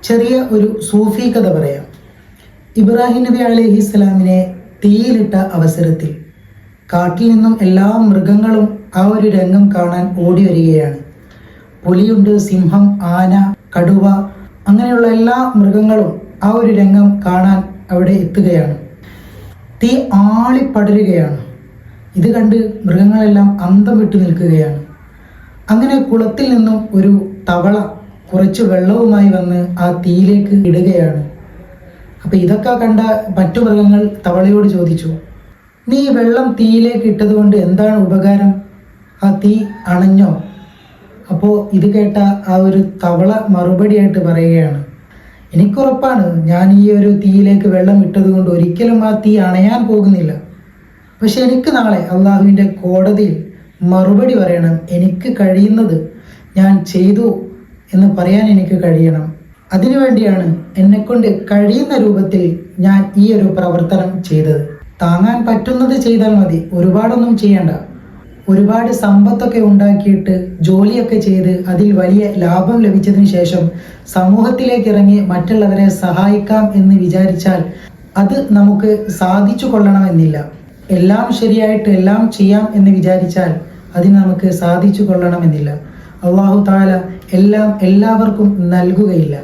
ചെറിയ ഒരു സൂഫി കഥ പറയാം. ഇബ്രാഹിം നബി അലൈഹിസ്സലാമിനെ തീയിലിട്ട അവസരത്തിൽ കാട്ടിൽ നിന്നും എല്ലാ മൃഗങ്ങളും ആ ഒരു രംഗം കാണാൻ ഓടി വരികയാണ്. പുലിയുണ്ട്, സിംഹം, ആന, കടുവ, അങ്ങനെയുള്ള എല്ലാ മൃഗങ്ങളും ആ ഒരു രംഗം കാണാൻ അവിടെ എത്തുകയാണ്. തീ ആളിപ്പടരുകയാണ്. ഇത് കണ്ട് മൃഗങ്ങളെല്ലാം അന്തം വിട്ടു നിൽക്കുകയാണ്. അങ്ങനെ കുളത്തിൽ നിന്നും ഒരു തവള കുറച്ച് വെള്ളവുമായി വന്ന് ആ തീയിലേക്ക് ഇടുകയാണ്. അപ്പം ഇതൊക്കെ കണ്ട മറ്റു മൃഗങ്ങൾ തവളയോട് ചോദിച്ചു, നീ വെള്ളം തീയിലേക്ക് ഇട്ടതുകൊണ്ട് എന്താണ് ഉപകാരം? ആ തീ അണഞ്ഞോ? അപ്പോൾ ഇത് കേട്ട ആ ഒരു തവള മറുപടിയായിട്ട് പറയുകയാണ്, എനിക്കുറപ്പാണ് ഞാൻ ഈ ഒരു തീയിലേക്ക് വെള്ളം ഇട്ടതുകൊണ്ട് ഒരിക്കലും ആ തീ അണയാൻ പോകുന്നില്ല. പക്ഷെ എനിക്ക് നാളെ അള്ളാഹുവിൻ്റെ കോടതിയിൽ മറുപടി പറയണം. എനിക്ക് കഴിയുന്നത് ഞാൻ ചെയ്തു എന്ന് പറയാൻ എനിക്ക് കഴിയണം. അതിനുവേണ്ടിയാണ് എന്നെക്കൊണ്ട് കഴിയുന്ന രൂപത്തിൽ ഞാൻ ഈ ഒരു പ്രവർത്തനം ചെയ്തത്. താങ്ങാൻ പറ്റുന്നത് ചെയ്താൽ മതി, ഒരുപാടൊന്നും ചെയ്യണ്ട. ഒരുപാട് സമ്പത്തൊക്കെ ഉണ്ടാക്കിയിട്ട് ജോലിയൊക്കെ ചെയ്ത് അതിൽ വലിയ ലാഭം ലഭിച്ചതിന് ശേഷം സമൂഹത്തിലേക്ക് ഇറങ്ങി മറ്റുള്ളവരെ സഹായിക്കാം എന്ന് വിചാരിച്ചാൽ അത് നമുക്ക് സാധിച്ചു കൊള്ളണമെന്നില്ല. എല്ലാം ശരിയായിട്ട് എല്ലാം ചെയ്യാം എന്ന് വിചാരിച്ചാൽ അതിന് നമുക്ക് സാധിച്ചു കൊള്ളണമെന്നില്ല. അള്ളാഹു തആല എല്ലാം എല്ലാവർക്കും നൽകുകയില്ല.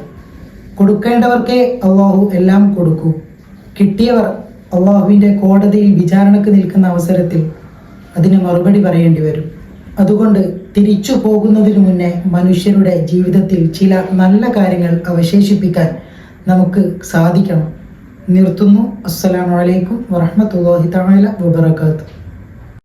കൊടുക്കേണ്ടവർക്കേ അള്ളാഹു എല്ലാം കൊടുക്കൂ. കിട്ടിയവർ അള്ളാഹുവിൻ്റെ കോടതിയിൽ വിചാരണക്ക് നിൽക്കുന്ന അവസരത്തിൽ അതിന് മറുപടി പറയേണ്ടി വരും. അതുകൊണ്ട് തിരിച്ചു പോകുന്നതിനു മുന്നേ മനുഷ്യരുടെ ജീവിതത്തിൽ ചില നല്ല കാര്യങ്ങൾ അവശേഷിപ്പിക്കാൻ നമുക്ക് സാധിക്കണം. നിർത്തുന്നു. അസ്സലാമു അലൈക്കും വറഹ്മത്തുള്ളാഹി തആല വബറകാതുഹു.